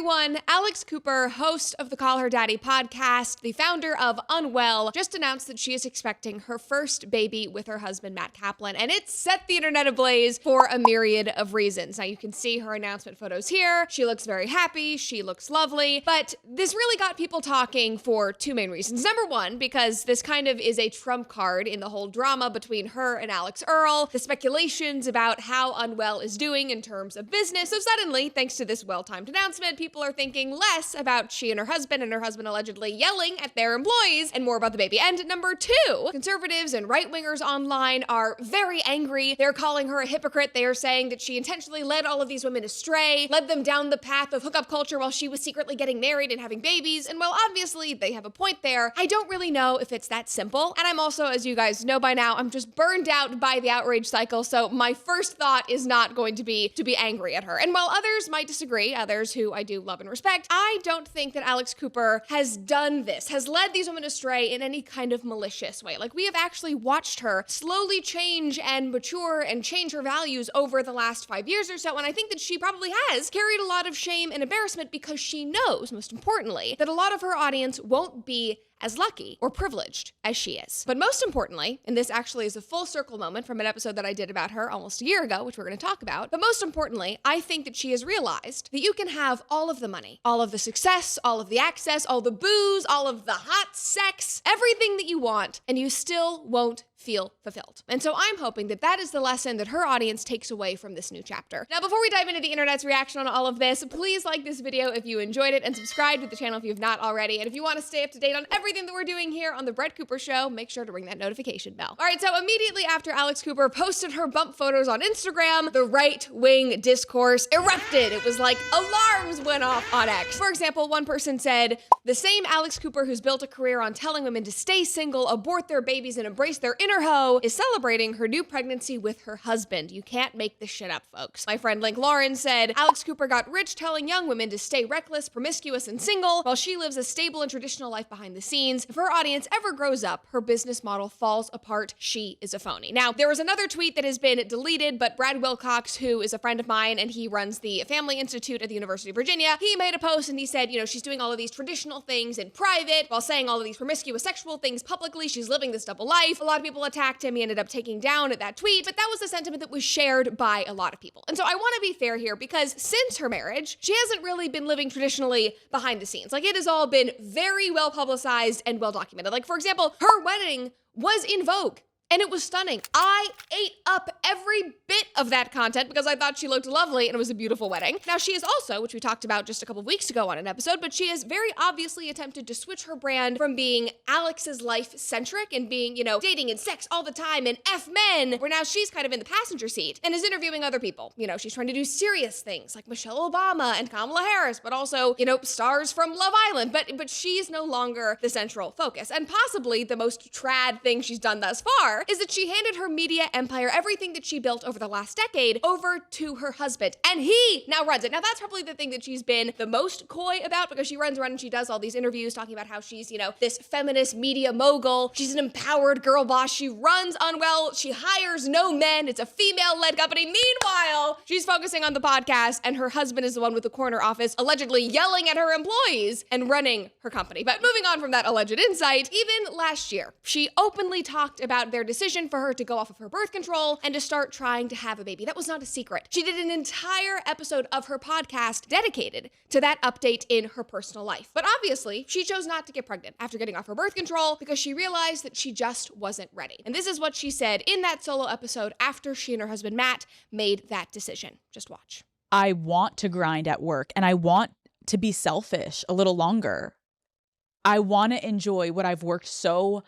everyone. Alex Cooper, host of the Call Her Daddy podcast, the founder of Unwell, just announced that she is expecting her first baby with her husband, Matt Kaplan, and it set the internet ablaze for a myriad of reasons. Now, you can see her announcement photos here. She looks very happy. She looks lovely. But this really got people talking for two main reasons. Number one, because this kind of is a trump card in the whole drama between her and Alex Earl, the speculations about how Unwell is doing in terms of business. So suddenly, thanks to this well-timed announcement, people are thinking less about she and her husband allegedly yelling at their employees and more about the baby. And number two, conservatives and right-wingers online are very angry. They're calling her a hypocrite. They are saying that she intentionally led all of these women astray, led them down the path of hookup culture while she was secretly getting married and having babies. And while obviously they have a point there, I don't really know if it's that simple. And I'm also, as you guys know by now, I'm just burned out by the outrage cycle. So my first thought is not going to be angry at her. And while others might disagree, others who I do love and respect, I don't think that Alex Cooper has done this, has led these women astray in any kind of malicious way. Like, we have actually watched her slowly change and mature and change her values over the last 5 years or so. And I think that she probably has carried a lot of shame and embarrassment because she knows, most importantly, that a lot of her audience won't be as lucky or privileged as she is. But most importantly, and this actually is a full circle moment from an episode that I did about her almost a year ago, which we're going to talk about, but most importantly, I think that she has realized that you can have all of the money, all of the success, all of the access, all the booze, all of the hot sex, everything that you want, and you still won't feel fulfilled. And so I'm hoping that that is the lesson that her audience takes away from this new chapter. Now, before we dive into the internet's reaction on all of this, please like this video if you enjoyed it and subscribe to the channel if you have not already. And if you want to stay up to date on everything that we're doing here on The Brett Cooper Show, make sure to ring that notification bell. All right, so immediately after Alex Cooper posted her bump photos on Instagram, the right-wing discourse erupted. It was like alarms went off on X. For example, one person said, the same Alex Cooper who's built a career on telling women to stay single, abort their babies, and embrace their inner hoe is celebrating her new pregnancy with her husband. You can't make this shit up, folks. My friend Link Lauren said, Alex Cooper got rich telling young women to stay reckless, promiscuous, and single while she lives a stable and traditional life behind the scenes. If her audience ever grows up, her business model falls apart. She is a phony. Now, there was another tweet that has been deleted, but Brad Wilcox, who is a friend of mine and he runs the Family Institute at the University of Virginia, he made a post and he said, you know, she's doing all of these traditional things in private while saying all of these promiscuous sexual things publicly. She's living this double life. A lot of people attacked him. He ended up taking down that tweet, but that was a sentiment that was shared by a lot of people. And so I want to be fair here because since her marriage, she hasn't really been living traditionally behind the scenes. Like, it has all been very well publicized and well documented. Like, for example, her wedding was in Vogue. And it was stunning. I ate up every bit of that content because I thought she looked lovely and it was a beautiful wedding. Now, she is also, which we talked about just a couple of weeks ago on an episode, but she has very obviously attempted to switch her brand from being Alex's life-centric and being, you know, dating and sex all the time and F men, where now she's kind of in the passenger seat and is interviewing other people. You know, she's trying to do serious things like Michelle Obama and Kamala Harris, but also, you know, stars from Love Island. But she's no longer the central focus. And possibly the most trad thing she's done thus far is that she handed her media empire, everything that she built over the last decade, over to her husband. And he now runs it. Now, that's probably the thing that she's been the most coy about because she runs around and she does all these interviews talking about how she's, you know, this feminist media mogul. She's an empowered girl boss. She runs Unwell. She hires no men. It's a female-led company. Meanwhile, she's focusing on the podcast and her husband is the one with the corner office allegedly yelling at her employees and running her company. But moving on from that alleged insight, even last year, she openly talked about their decision for her to go off of her birth control and to start trying to have a baby. That was not a secret. She did an entire episode of her podcast dedicated to that update in her personal life. But obviously, she chose not to get pregnant after getting off her birth control because she realized that she just wasn't ready. And this is what she said in that solo episode after she and her husband Matt made that decision. Just watch. I want to grind at work and I want to be selfish a little longer. I want to enjoy what I've worked so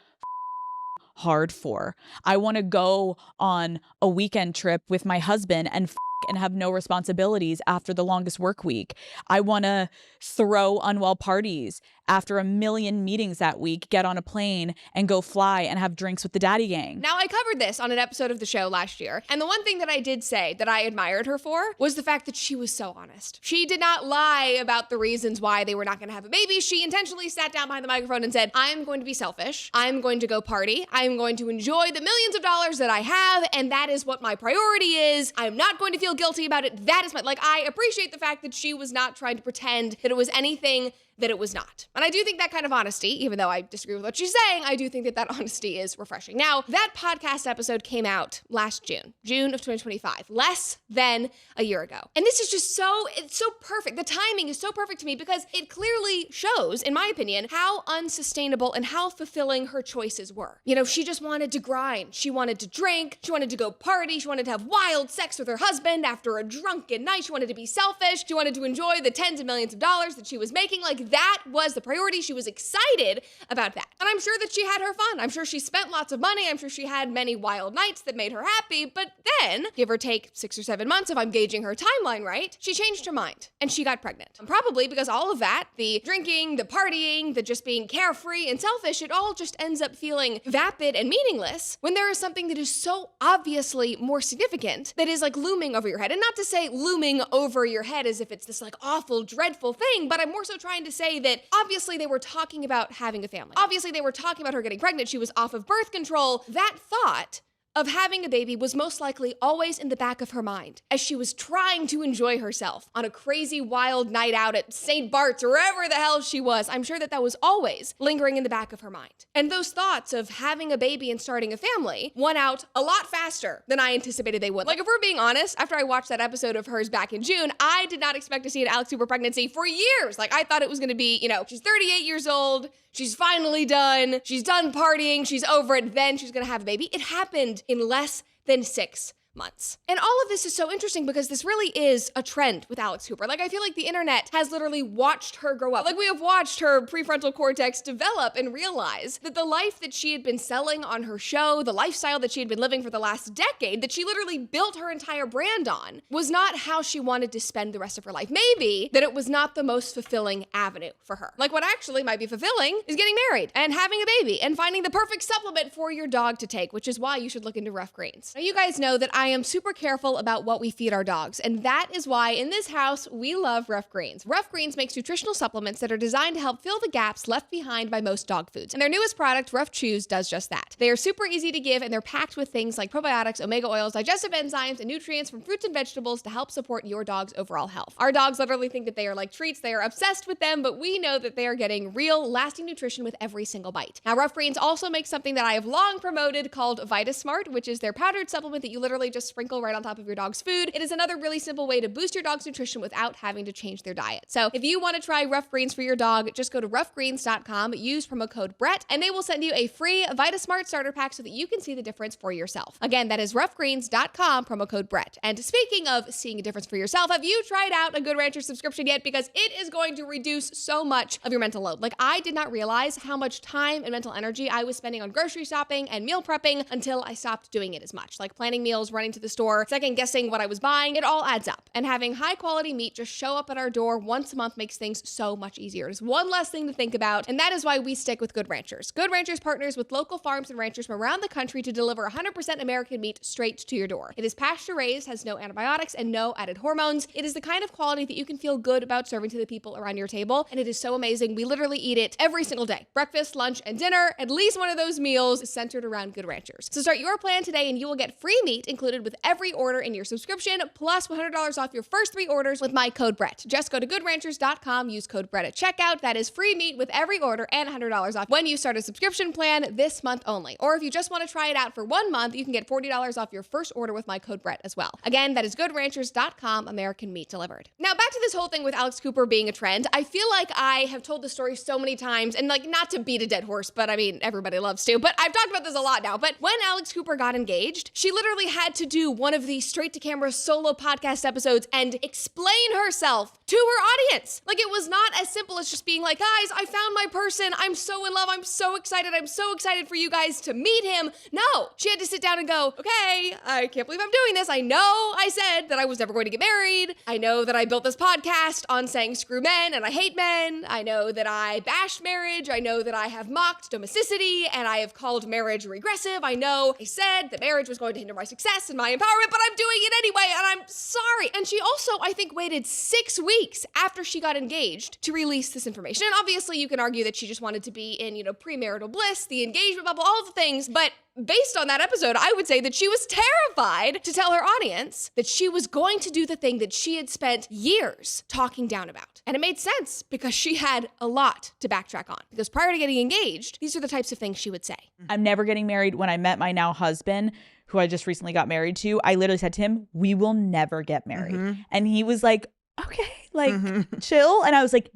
hard for. I want to go on a weekend trip with my husband and have no responsibilities after the longest work week. I want to throw Unwell parties after a million meetings that week, get on a plane and go fly and have drinks with the daddy gang. Now, I covered this on an episode of the show last year, and the one thing that I did say that I admired her for was the fact that she was so honest. She did not lie about the reasons why they were not going to have a baby. She intentionally sat down behind the microphone and said, I'm going to be selfish. I'm going to go party. I'm going to enjoy the millions of dollars that I have, and that is what my priority is. I'm not going to feel feel guilty about it. That is I appreciate the fact that she was not trying to pretend that it was anything that it was not. And I do think that kind of honesty, even though I disagree with what she's saying, I do think that honesty is refreshing. Now, that podcast episode came out last June of 2025, less than a year ago. And this is just it's so perfect. The timing is so perfect to me because it clearly shows, in my opinion, how unsustainable and how fulfilling her choices were. She just wanted to grind. She wanted to drink. She wanted to go party. She wanted to have wild sex with her husband after a drunken night. She wanted to be selfish. She wanted to enjoy the tens of millions of dollars that she was making. That was the priority. She was excited about that. And I'm sure that she had her fun. I'm sure she spent lots of money. I'm sure she had many wild nights that made her happy. But then, give or take 6 or 7 months, if I'm gauging her timeline right, she changed her mind and she got pregnant. And probably because all of that, the drinking, the partying, the just being carefree and selfish, it all just ends up feeling vapid and meaningless when there is something that is so obviously more significant that is looming over your head. And not to say looming over your head as if it's this awful, dreadful thing, but I'm more so trying to say that obviously they were talking about having a family. Obviously they were talking about her getting pregnant. She was off of birth control. That thought of having a baby was most likely always in the back of her mind as she was trying to enjoy herself on a crazy wild night out at St. Bart's or wherever the hell she was. I'm sure that was always lingering in the back of her mind. And those thoughts of having a baby and starting a family won out a lot faster than I anticipated they would. If we're being honest, after I watched that episode of hers back in June, I did not expect to see an Alex Cooper pregnancy for years. I thought it was going to be, she's 38 years old. She's finally done. She's done partying. She's over it. Then she's going to have a baby. It happened in less than 6 months. And all of this is so interesting because this really is a trend with Alex Cooper. I feel like the internet has literally watched her grow up. We have watched her prefrontal cortex develop and realize that the life that she had been selling on her show, the lifestyle that she had been living for the last decade, that she literally built her entire brand on, was not how she wanted to spend the rest of her life. Maybe that it was not the most fulfilling avenue for her. What actually might be fulfilling is getting married and having a baby and finding the perfect supplement for your dog to take, which is why you should look into Rough Greens. Now, you guys know that I am super careful about what we feed our dogs, and that is why in this house we love Rough Greens. Rough Greens makes nutritional supplements that are designed to help fill the gaps left behind by most dog foods. And their newest product, Rough Chews, does just that. They are super easy to give, and they're packed with things like probiotics, omega oils, digestive enzymes, and nutrients from fruits and vegetables to help support your dog's overall health. Our dogs literally think that they are like treats. They are obsessed with them, but we know that they are getting real, lasting nutrition with every single bite. Now, Rough Greens also makes something that I have long promoted called VitaSmart, which is their powdered supplement that you literally just sprinkle right on top of your dog's food. It is another really simple way to boost your dog's nutrition without having to change their diet. So if you want to try Rough Greens for your dog, just go to roughgreens.com, use promo code Brett, and they will send you a free VitaSmart starter pack so that you can see the difference for yourself. Again, that is roughgreens.com, promo code Brett. And speaking of seeing a difference for yourself, have you tried out a Good Rancher subscription yet? Because it is going to reduce so much of your mental load. I did not realize how much time and mental energy I was spending on grocery shopping and meal prepping until I stopped doing it as much. Planning meals, running to the store, second guessing what I was buying, it all adds up. And having high quality meat just show up at our door once a month makes things so much easier. It's one less thing to think about, and that is why we stick with Good Ranchers. Good Ranchers partners with local farms and ranchers from around the country to deliver 100% American meat straight to your door. It is pasture raised, has no antibiotics, and no added hormones. It is the kind of quality that you can feel good about serving to the people around your table, and it is so amazing. We literally eat it every single day. Breakfast, lunch, and dinner. At least one of those meals is centered around Good Ranchers. So start your plan today, and you will get free meat included with every order in your subscription, plus $100 off your first 3 orders with my code Brett. Just go to goodranchers.com, use code Brett at checkout. That is free meat with every order and $100 off when you start a subscription plan this month only. Or if you just want to try it out for 1 month, you can get $40 off your first order with my code Brett as well. Again, that is goodranchers.com, American meat delivered. Now back to this whole thing with Alex Cooper being a trend. I feel like I have told the story so many times, and not to beat a dead horse, but I mean, everybody loves to, but I've talked about this a lot now. But when Alex Cooper got engaged, she literally had to do one of these straight to camera solo podcast episodes and explain herself to her audience. It was not as simple as just being like, guys, I found my person. I'm so in love. I'm so excited. I'm so excited for you guys to meet him. No, she had to sit down and go, okay, I can't believe I'm doing this. I know I said that I was never going to get married. I know that I built this podcast on saying screw men and I hate men. I know that I bashed marriage. I know that I have mocked domesticity and I have called marriage regressive. I know I said that marriage was going to hinder my success and my empowerment, but I'm doing it anyway, and I'm sorry. And she also, I think, waited 6 weeks after she got engaged to release this information. And obviously you can argue that she just wanted to be in, premarital bliss, the engagement bubble, all of the things, but based on that episode, I would say that she was terrified to tell her audience that she was going to do the thing that she had spent years talking down about. And it made sense because she had a lot to backtrack on. Because prior to getting engaged, these are the types of things she would say. I'm never getting married. When I met my now husband, who I just recently got married to, I literally said to him, we will never get married. And he was like, okay, chill. And I was like,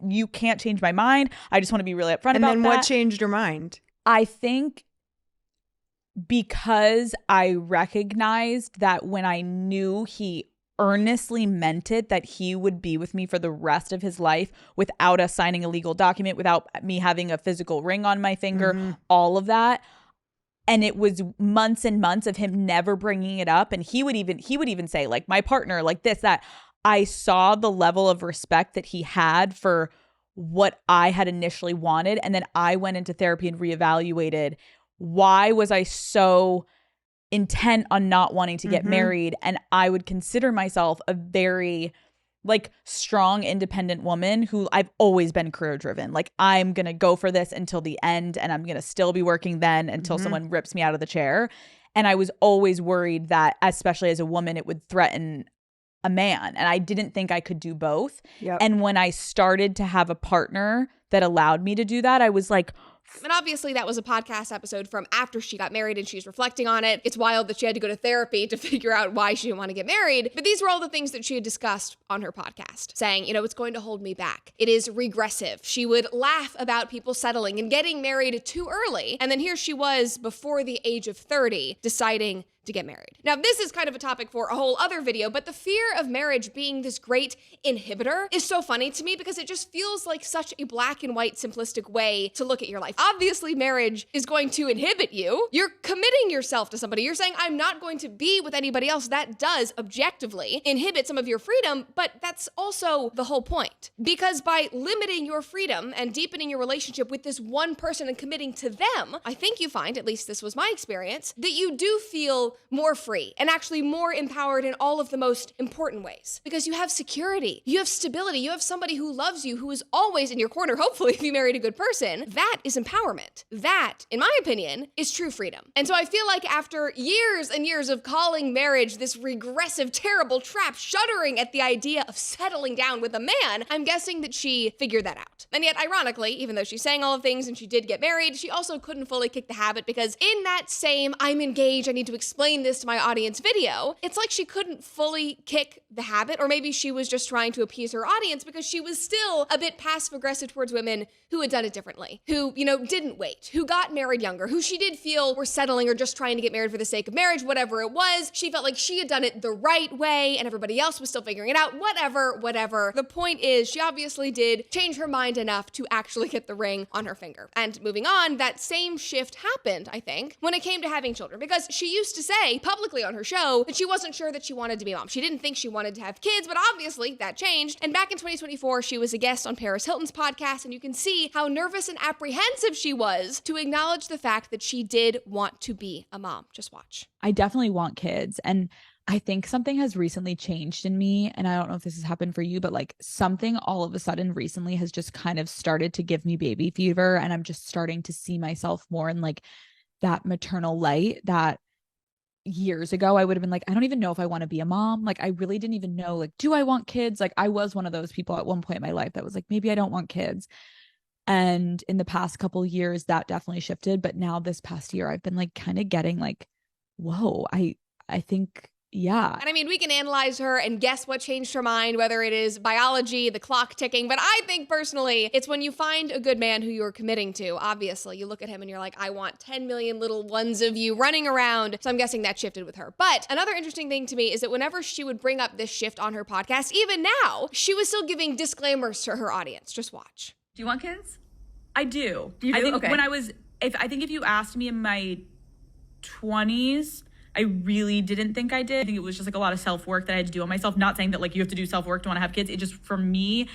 you can't change my mind. I just want to be really upfront about that. And then what changed your mind? I think because I recognized that when I knew he earnestly meant it, that he would be with me for the rest of his life without us signing a legal document, without me having a physical ring on my finger, all of that. And it was months and months of him never bringing it up. And he would even say, like, my partner, like this, that. I saw the level of respect that he had for what I had initially wanted. And then I went into therapy and reevaluated, why was I so intent on not wanting to get married? And I would consider myself a very strong, independent woman who I've always been career driven. Like, I'm going to go for this until the end, and I'm going to still be working then until someone rips me out of the chair. And I was always worried that, especially as a woman, it would threaten a man. And I didn't think I could do both. Yep. And when I started to have a partner that allowed me to do that, I was like, and obviously that was a podcast episode from after she got married and she's reflecting on it. It's wild that she had to go to therapy to figure out why she didn't want to get married. But these were all the things that she had discussed on her podcast, saying, it's going to hold me back. It is regressive. She would laugh about people settling and getting married too early. And then here she was before the age of 30 deciding to get married. Now, this is kind of a topic for a whole other video, but the fear of marriage being this great inhibitor is so funny to me because it just feels like such a black and white simplistic way to look at your life. Obviously, marriage is going to inhibit you. You're committing yourself to somebody. You're saying, I'm not going to be with anybody else. That does objectively inhibit some of your freedom, but that's also the whole point. Because by limiting your freedom and deepening your relationship with this one person and committing to them, I think you find, at least this was my experience, that you do feel more free and actually more empowered in all of the most important ways. Because you have security, you have stability, you have somebody who loves you, who is always in your corner, hopefully if you married a good person. That is empowerment. That, in my opinion, is true freedom. And so I feel like after years and years of calling marriage this regressive, terrible trap, shuddering at the idea of settling down with a man, I'm guessing that she figured that out. And yet, ironically, even though she's saying all of things and she did get married, she also couldn't fully kick the habit because in that same, I'm engaged, I need to explain this to my audience video, it's like she couldn't fully kick the habit, or maybe she was just trying to appease her audience because she was still a bit passive aggressive towards women who had done it differently, who, didn't wait, who got married younger, who she did feel were settling or just trying to get married for the sake of marriage, whatever it was. She felt like she had done it the right way and everybody else was still figuring it out, whatever. The point is, she obviously did change her mind enough to actually get the ring on her finger. And moving on, that same shift happened, I think, when it came to having children, because she used to say publicly on her show that she wasn't sure that she wanted to be a mom. She didn't think she wanted to have kids, but obviously that changed. And back in 2024, she was a guest on Paris Hilton's podcast, and you can see how nervous and apprehensive she was to acknowledge the fact that she did want to be a mom. Just watch. I definitely want kids. And I think something has recently changed in me. And I don't know if this has happened for you, but something all of a sudden recently has just kind of started to give me baby fever. And I'm just starting to see myself more in that maternal light that years ago I would have been I don't even know if I want to be a mom. I really didn't even know, do I want kids? I was one of those people at one point in my life that was maybe I don't want kids. And in the past couple of years, that definitely shifted. But now this past year, I've been kind of getting whoa, I think, yeah. And I mean, we can analyze her and guess what changed her mind, whether it is biology, the clock ticking. But I think personally, it's when you find a good man who you're committing to. Obviously, you look at him and you're like, I want 10 million little ones of you running around. So I'm guessing that shifted with her. But another interesting thing to me is that whenever she would bring up this shift on her podcast, even now, she was still giving disclaimers to her audience. Just watch. Do you want kids? I do. You do? I think okay. when I was, I think if you asked me in my 20s, I really didn't think I did. I think it was just a lot of self-work that I had to do on myself. Not saying that you have to do self-work to want to have kids. It just, for me,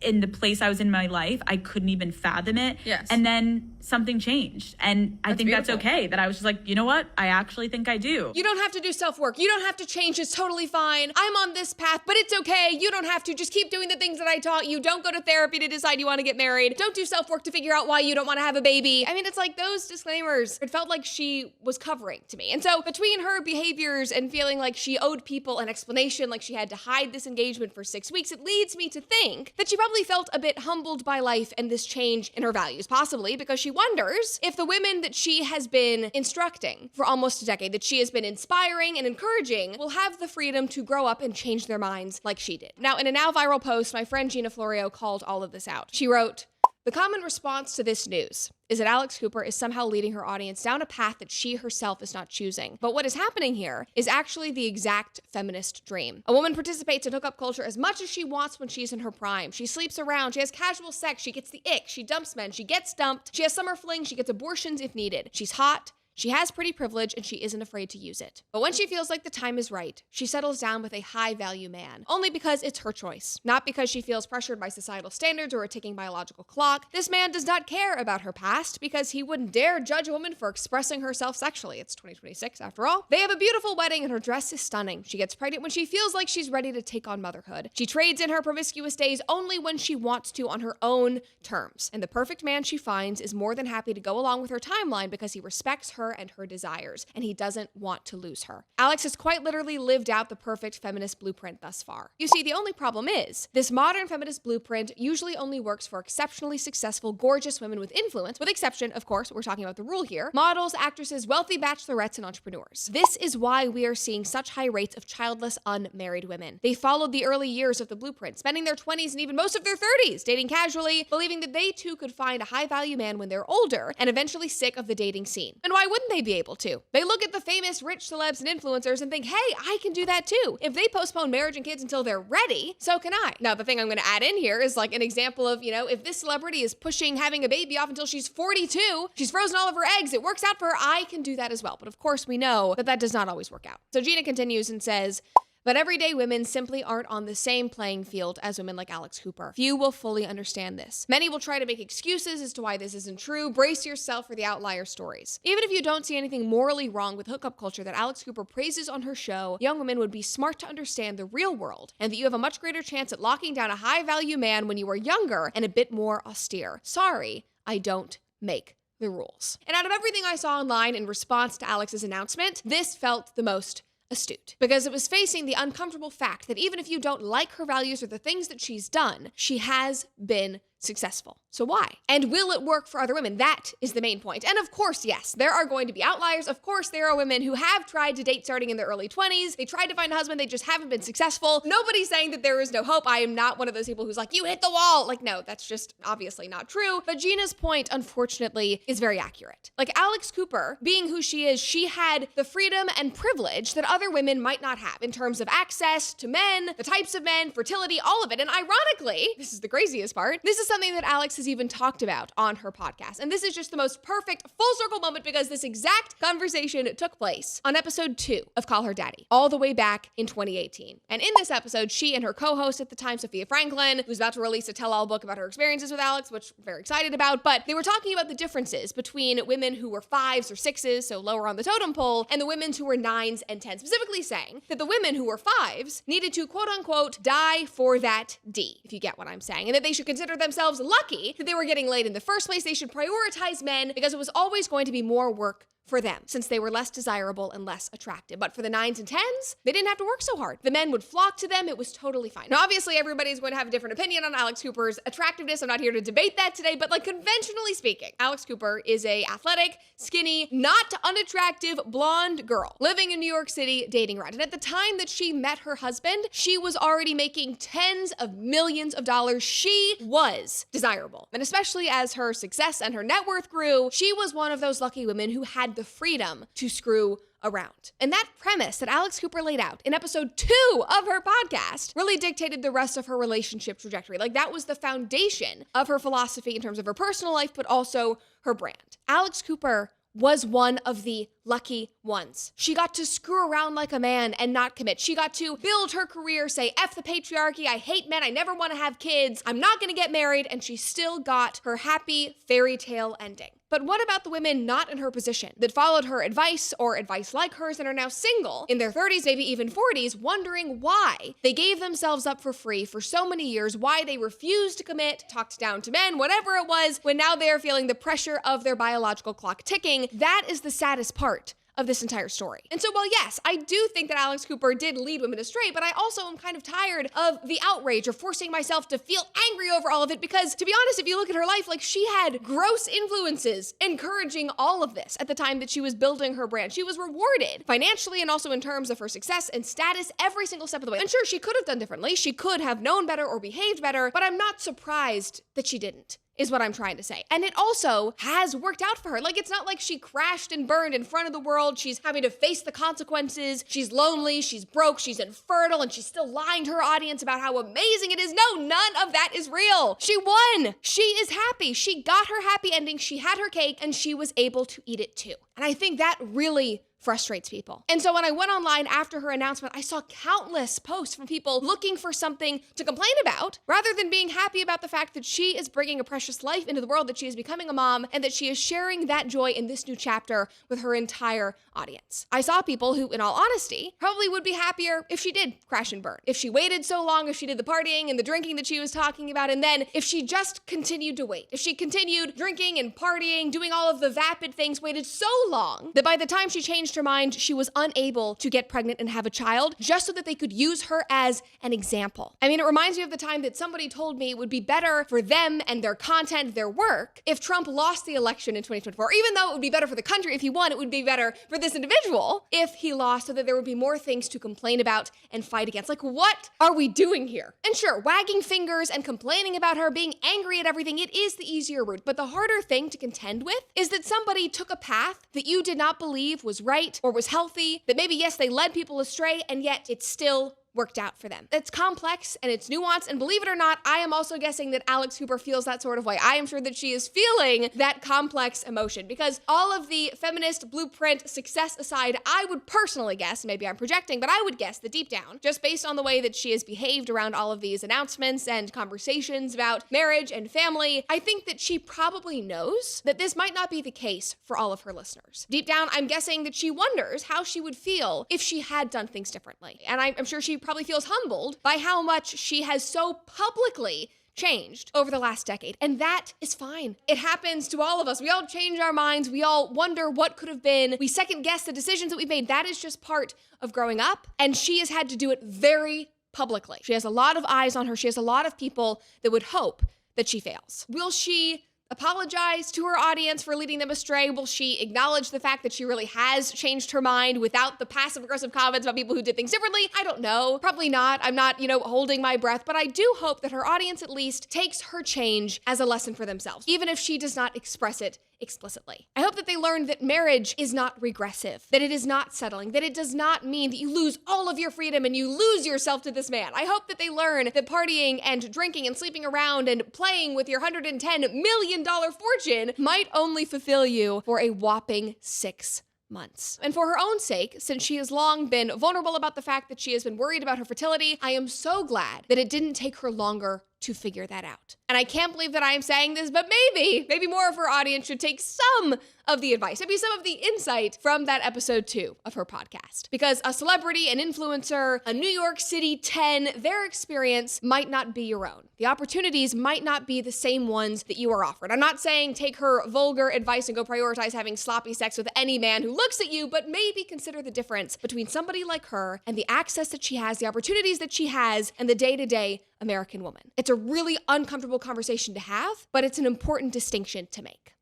in the place I was in my life, I couldn't even fathom it. Yes. And then something changed. And I think beautiful. that's okay. That I was just like, you know what? I actually think I do. You don't have to do self-work. You don't have to change. It's totally fine. I'm on this path, but it's okay. You don't have to. Just keep doing the things that I taught you. Don't go to therapy to decide you want to get married. Don't do self-work to figure out why you don't want to have a baby. I mean, it's like those disclaimers. It felt like she was covering to me. And so between her behaviors and feeling like she owed people an explanation, like she had to hide this engagement for 6 weeks, it leads me to think that she probably felt a bit humbled by life and this change in her values, possibly because she wonders if the women that she has been instructing for almost a decade, that she has been inspiring and encouraging, will have the freedom to grow up and change their minds like she did. Now, in a now viral post, my friend Gina Florio called all of this out. She wrote, "The common response to this news is that Alex Cooper is somehow leading her audience down a path that she herself is not choosing. But what is happening here is actually the exact feminist dream. A woman participates in hookup culture as much as she wants when she's in her prime. She sleeps around, she has casual sex, she gets the ick, she dumps men, she gets dumped, she has summer flings, she gets abortions if needed. She's hot, she has pretty privilege, and she isn't afraid to use it. But when she feels like the time is right, she settles down with a high-value man, only because it's her choice, not because she feels pressured by societal standards or a ticking biological clock. This man does not care about her past because he wouldn't dare judge a woman for expressing herself sexually. It's 2026, after all. They have a beautiful wedding, and her dress is stunning. She gets pregnant when she feels like she's ready to take on motherhood. She trades in her promiscuous days only when she wants to on her own terms. And the perfect man she finds is more than happy to go along with her timeline because he respects her and her desires, and he doesn't want to lose her. Alex has quite literally lived out the perfect feminist blueprint thus far. You see, the only problem is, this modern feminist blueprint usually only works for exceptionally successful, gorgeous women with influence, with exception, of course, we're talking about the rule here, models, actresses, wealthy bachelorettes, and entrepreneurs. This is why we are seeing such high rates of childless, unmarried women. They followed the early years of the blueprint, spending their 20s and even most of their 30s dating casually, believing that they too could find a high-value man when they're older, and eventually sick of the dating scene. And why wouldn't they be able to? They look at the famous rich celebs and influencers and think, hey, I can do that too. If they postpone marriage and kids until they're ready, so can I. Now, the thing I'm going to add in here is like an example of, if this celebrity is pushing having a baby off until she's 42, she's frozen all of her eggs, it works out for her, I can do that as well. But of course, we know that that does not always work out. So Gina continues and says, but everyday women simply aren't on the same playing field as women like Alex Cooper. Few will fully understand this. Many will try to make excuses as to why this isn't true. Brace yourself for the outlier stories. Even if you don't see anything morally wrong with hookup culture that Alex Cooper praises on her show, young women would be smart to understand the real world and that you have a much greater chance at locking down a high-value man when you are younger and a bit more austere. Sorry, I don't make the rules. And out of everything I saw online in response to Alex's announcement, this felt the most astute, because it was facing the uncomfortable fact that even if you don't like her values or the things that she's done, she has been successful. So why? And will it work for other women? That is the main point. And of course, yes, there are going to be outliers. Of course, there are women who have tried to date starting in their early 20s. They tried to find a husband, they just haven't been successful. Nobody's saying that there is no hope. I am not one of those people who's like, you hit the wall. Like, no, that's just obviously not true. But Gina's point, unfortunately, is very accurate. Like Alex Cooper, being who she is, she had the freedom and privilege that other women might not have in terms of access to men, the types of men, fertility, all of it. And ironically, this is the craziest part, this is something that Alex has even talked about on her podcast. And this is just the most perfect full circle moment because this exact conversation took place on episode 2 of Call Her Daddy, all the way back in 2018. And in this episode, she and her co-host at the time, Sophia Franklin, who's about to release a tell-all book about her experiences with Alex, which I'm very excited about, but they were talking about the differences between women who were 5s or 6s, so lower on the totem pole, and the women who were 9s and 10s, specifically saying that the women who were 5s needed to quote unquote die for that D, if you get what I'm saying, and that they should consider themselves lucky that they were getting laid in the first place. They should prioritize men because it was always going to be more work for them since they were less desirable and less attractive. But for the 9s and 10s, they didn't have to work so hard. The men would flock to them. It was totally fine. Now, obviously, everybody's going to have a different opinion on Alex Cooper's attractiveness. I'm not here to debate that today, but like conventionally speaking, Alex Cooper is a athletic, skinny, not unattractive, blonde girl living in New York City dating around. And at the time that she met her husband, she was already making tens of millions of dollars. She was desirable. And especially as her success and her net worth grew, she was one of those lucky women who had the freedom to screw around. And that premise that Alex Cooper laid out in episode 2 of her podcast really dictated the rest of her relationship trajectory. Like that was the foundation of her philosophy in terms of her personal life, but also her brand. Alex Cooper was one of the lucky ones. She got to screw around like a man and not commit. She got to build her career, say, F the patriarchy, I hate men, I never want to have kids, I'm not gonna get married, and she still got her happy fairy tale ending. But what about the women not in her position that followed her advice or advice like hers and are now single in their 30s, maybe even 40s, wondering why they gave themselves up for free for so many years, why they refused to commit, talked down to men, whatever it was, when now they are feeling the pressure of their biological clock ticking? That is the saddest part of this entire story. And so while yes, I do think that Alex Cooper did lead women astray, but I also am kind of tired of the outrage or forcing myself to feel angry over all of it, because to be honest, if you look at her life, like, she had gross influences encouraging all of this at the time that she was building her brand. She was rewarded financially and also in terms of her success and status every single step of the way. And sure, she could have done differently. She could have known better or behaved better, but I'm not surprised that she didn't, is what I'm trying to say. And it also has worked out for her. Like, it's not like she crashed and burned in front of the world. She's having to face the consequences. She's lonely, she's broke, she's infertile, and she's still lying to her audience about how amazing it is. No, none of that is real. She won. She is happy. She got her happy ending. She had her cake, and she was able to eat it too. And I think that really frustrates people. And so when I went online after her announcement, I saw countless posts from people looking for something to complain about rather than being happy about the fact that she is bringing a precious life into the world, that she is becoming a mom, and that she is sharing that joy in this new chapter with her entire audience. I saw people who, in all honesty, probably would be happier if she did crash and burn, if she waited so long, if she did the partying and the drinking that she was talking about, and then if she just continued to wait, if she continued drinking and partying, doing all of the vapid things, waited so long that by the time she changed her mind, she was unable to get pregnant and have a child, just so that they could use her as an example. I mean, it reminds me of the time that somebody told me it would be better for them and their content, their work, if Trump lost the election in 2024. Even though it would be better for the country if he won, it would be better for this individual if he lost, so that there would be more things to complain about and fight against. Like, what are we doing here? And sure, wagging fingers and complaining about her, being angry at everything, it is the easier route. But the harder thing to contend with is that somebody took a path that you did not believe was right or was healthy, that maybe, yes, they led people astray, and yet it still worked out for them. It's complex and it's nuanced, and believe it or not, I am also guessing that Alex Cooper feels that sort of way. I am sure that she is feeling that complex emotion, because all of the feminist blueprint success aside, I would personally guess, maybe I'm projecting, but I would guess that deep down, just based on the way that she has behaved around all of these announcements and conversations about marriage and family, I think that she probably knows that this might not be the case for all of her listeners. Deep down, I'm guessing that she wonders how she would feel if she had done things differently. And I'm sure she probably feels humbled by how much she has so publicly changed over the last decade. And that is fine. It happens to all of us. We all change our minds. We all wonder what could have been. We second guess the decisions that we've made. That is just part of growing up. And she has had to do it very publicly. She has a lot of eyes on her. She has a lot of people that would hope that she fails. Will she apologize to her audience for leading them astray? Will she acknowledge the fact that she really has changed her mind without the passive-aggressive comments about people who did things differently? I don't know. Probably not. I'm not, holding my breath, but I do hope that her audience at least takes her change as a lesson for themselves, even if she does not express it explicitly. I hope that they learned that marriage is not regressive, that it is not settling, that it does not mean that you lose all of your freedom and you lose yourself to this man. I hope that they learn that partying and drinking and sleeping around and playing with your $110 million fortune might only fulfill you for a whopping 6 months. And for her own sake, since she has long been vulnerable about the fact that she has been worried about her fertility, I am so glad that it didn't take her longer to figure that out. And I can't believe that I am saying this, but maybe more of her audience should take some of the advice, maybe some of the insight from that episode 2 of her podcast. Because a celebrity, an influencer, a New York City 10, their experience might not be your own. The opportunities might not be the same ones that you are offered. I'm not saying take her vulgar advice and go prioritize having sloppy sex with any man who looks at you, but maybe consider the difference between somebody like her and the access that she has, the opportunities that she has, and the day-to-day American woman. It's a really uncomfortable conversation to have, but it's an important distinction to make.